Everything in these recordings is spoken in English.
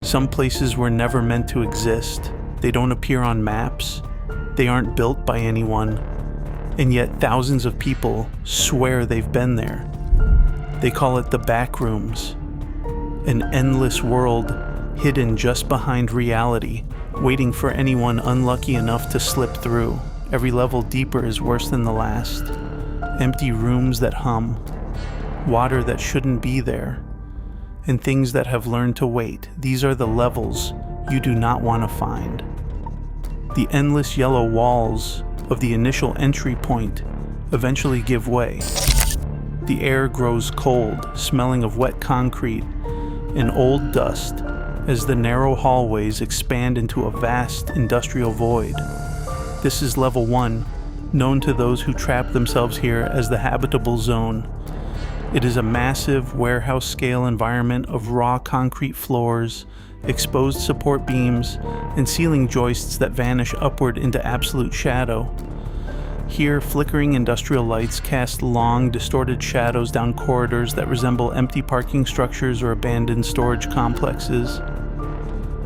Some places were never meant to exist. They don't appear on maps. They aren't built by anyone. And yet thousands of people swear they've been there. They call it the Backrooms, an endless world hidden just behind reality, waiting for anyone unlucky enough to slip through. Every level deeper is worse than the last. Empty rooms that hum, water that shouldn't be there, and things that have learned to wait. These are the levels you do not want to find. The endless yellow walls of the initial entry point eventually give way. The air grows cold, smelling of wet concrete and old dust as the narrow hallways expand into a vast industrial void. This is level 1, known to those who trap themselves here as the habitable zone. It is a massive warehouse-scale environment of raw concrete floors, exposed support beams, and ceiling joists that vanish upward into absolute shadow. Here, flickering industrial lights cast long, distorted shadows down corridors that resemble empty parking structures or abandoned storage complexes.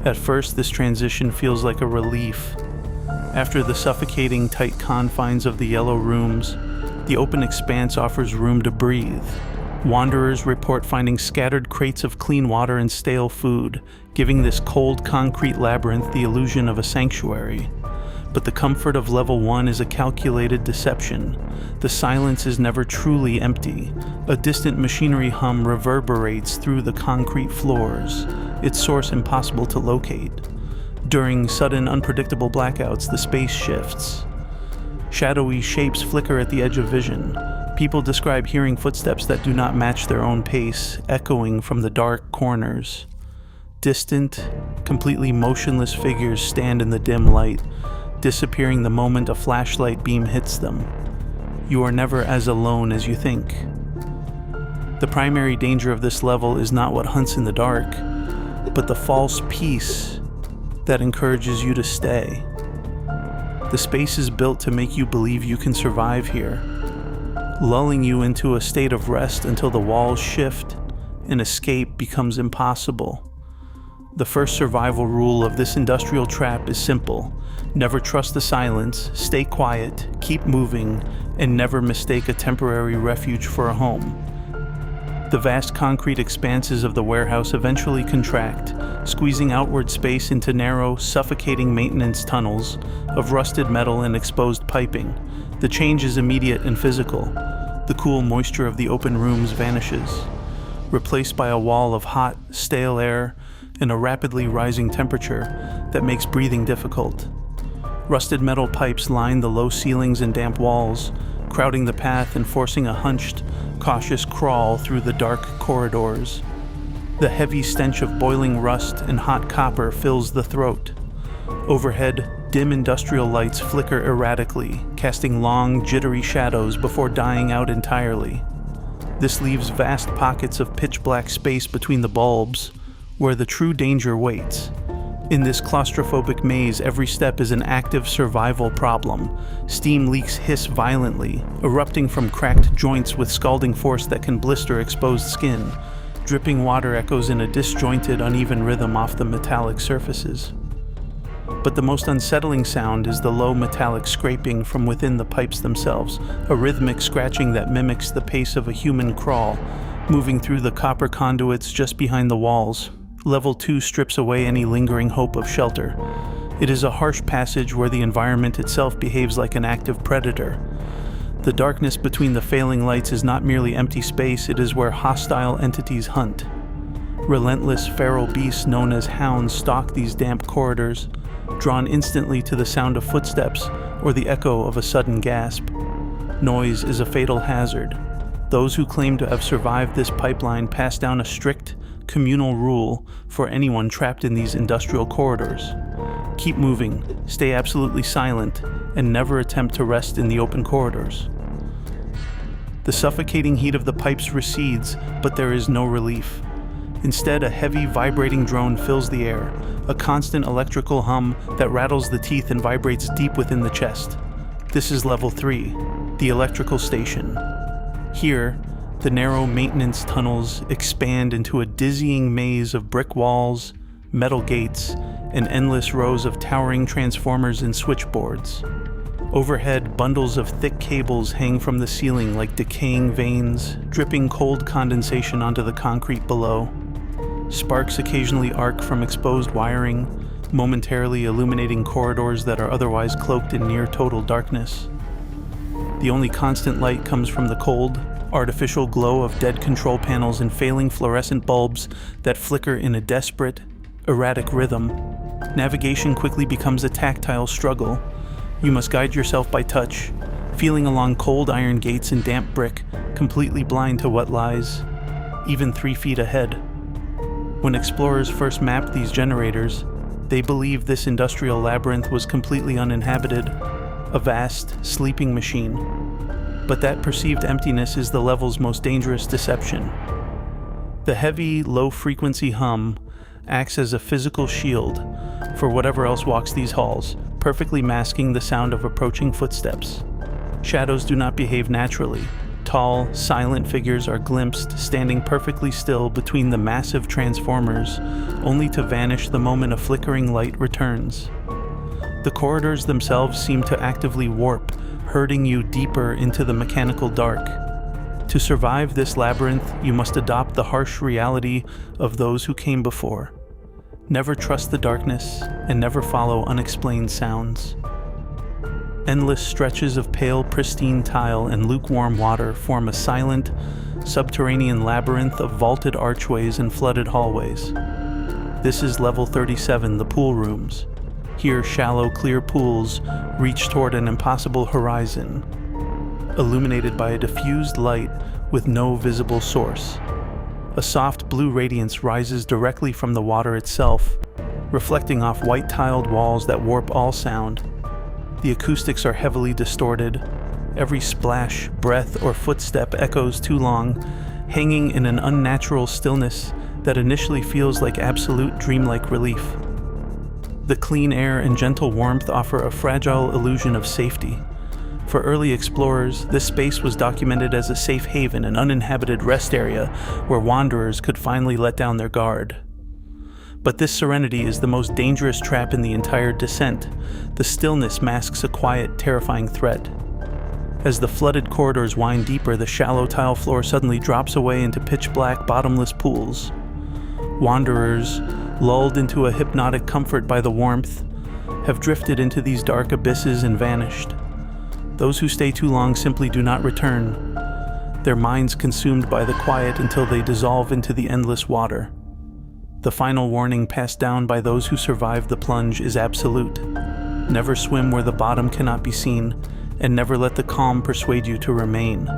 At first, this transition feels like a relief. After the suffocating, tight confines of the yellow rooms, the open expanse offers room to breathe. Wanderers report finding scattered crates of clean water and stale food, giving this cold concrete labyrinth the illusion of a sanctuary. But the comfort of level 1 is a calculated deception. The silence is never truly empty. A distant machinery hum reverberates through the concrete floors, its source impossible to locate. During sudden, unpredictable blackouts, the space shifts. Shadowy shapes flicker at the edge of vision. People describe hearing footsteps that do not match their own pace, echoing from the dark corners. Distant, completely motionless figures stand in the dim light, disappearing the moment a flashlight beam hits them. You are never as alone as you think. The primary danger of this level is not what hunts in the dark, but the false peace that encourages you to stay. The space is built to make you believe you can survive here, lulling you into a state of rest until the walls shift and escape becomes impossible. The first survival rule of this industrial trap is simple. Never trust the silence, stay quiet, keep moving, and never mistake a temporary refuge for a home. The vast concrete expanses of the warehouse eventually contract, squeezing outward space into narrow, suffocating maintenance tunnels of rusted metal and exposed piping. The change is immediate and physical. The cool moisture of the open rooms vanishes, replaced by a wall of hot, stale air and a rapidly rising temperature that makes breathing difficult. Rusted metal pipes line the low ceilings and damp walls, crowding the path and forcing a hunched, cautious crawl through the dark corridors. The heavy stench of boiling rust and hot copper fills the throat. Overhead, dim industrial lights flicker erratically, casting long, jittery shadows before dying out entirely. This leaves vast pockets of pitch-black space between the bulbs, where the true danger waits. In this claustrophobic maze, every step is an active survival problem. Steam leaks hiss violently, erupting from cracked joints with scalding force that can blister exposed skin. Dripping water echoes in a disjointed, uneven rhythm off the metallic surfaces. But the most unsettling sound is the low metallic scraping from within the pipes themselves, a rhythmic scratching that mimics the pace of a human crawl, moving through the copper conduits just behind the walls. Level 2 strips away any lingering hope of shelter. It is a harsh passage where the environment itself behaves like an active predator. The darkness between the failing lights is not merely empty space, it is where hostile entities hunt. Relentless feral beasts known as hounds stalk these damp corridors, drawn instantly to the sound of footsteps or the echo of a sudden gasp. Noise is a fatal hazard. Those who claim to have survived this pipeline pass down a strict, communal rule for anyone trapped in these industrial corridors. Keep moving, stay absolutely silent, and never attempt to rest in the open corridors. The suffocating heat of the pipes recedes, but there is no relief. Instead, a heavy, vibrating drone fills the air, a constant electrical hum that rattles the teeth and vibrates deep within the chest. This is level 3, the electrical station. Here, the narrow maintenance tunnels expand into a dizzying maze of brick walls, metal gates, and endless rows of towering transformers and switchboards. Overhead, bundles of thick cables hang from the ceiling like decaying veins, dripping cold condensation onto the concrete below. Sparks occasionally arc from exposed wiring, momentarily illuminating corridors that are otherwise cloaked in near-total darkness. The only constant light comes from the cold, artificial glow of dead control panels and failing fluorescent bulbs that flicker in a desperate, erratic rhythm. Navigation quickly becomes a tactile struggle. You must guide yourself by touch, feeling along cold iron gates and damp brick, completely blind to what lies, even 3 feet ahead. When explorers first mapped these generators, they believed this industrial labyrinth was completely uninhabited, a vast, sleeping machine. But that perceived emptiness is the level's most dangerous deception. The heavy, low-frequency hum acts as a physical shield for whatever else walks these halls, perfectly masking the sound of approaching footsteps. Shadows do not behave naturally. Tall, silent figures are glimpsed, standing perfectly still between the massive transformers, only to vanish the moment a flickering light returns. The corridors themselves seem to actively warp, herding you deeper into the mechanical dark. To survive this labyrinth, you must adopt the harsh reality of those who came before. Never trust the darkness, and never follow unexplained sounds. Endless stretches of pale, pristine tile and lukewarm water form a silent, subterranean labyrinth of vaulted archways and flooded hallways. This is level 37, the Poolrooms. Here, shallow, clear pools reach toward an impossible horizon, illuminated by a diffused light with no visible source. A soft blue radiance rises directly from the water itself, reflecting off white-tiled walls that warp all sound. The acoustics are heavily distorted. Every splash, breath, or footstep echoes too long, hanging in an unnatural stillness that initially feels like absolute dreamlike relief. The clean air and gentle warmth offer a fragile illusion of safety. For early explorers, this space was documented as a safe haven, an uninhabited rest area where wanderers could finally let down their guard. But this serenity is the most dangerous trap in the entire descent. The stillness masks a quiet, terrifying threat. As the flooded corridors wind deeper, the shallow tile floor suddenly drops away into pitch-black, bottomless pools. Wanderers, lulled into a hypnotic comfort by the warmth, have drifted into these dark abysses and vanished. Those who stay too long simply do not return, their minds consumed by the quiet until they dissolve into the endless water. The final warning passed down by those who survive the plunge is absolute. Never swim where the bottom cannot be seen, and never let the calm persuade you to remain.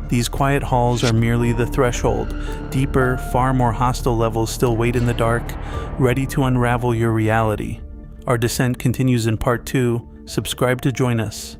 These quiet halls are merely the threshold. Deeper, far more hostile levels still wait in the dark, ready to unravel your reality. Our descent continues in part 2. Subscribe to join us.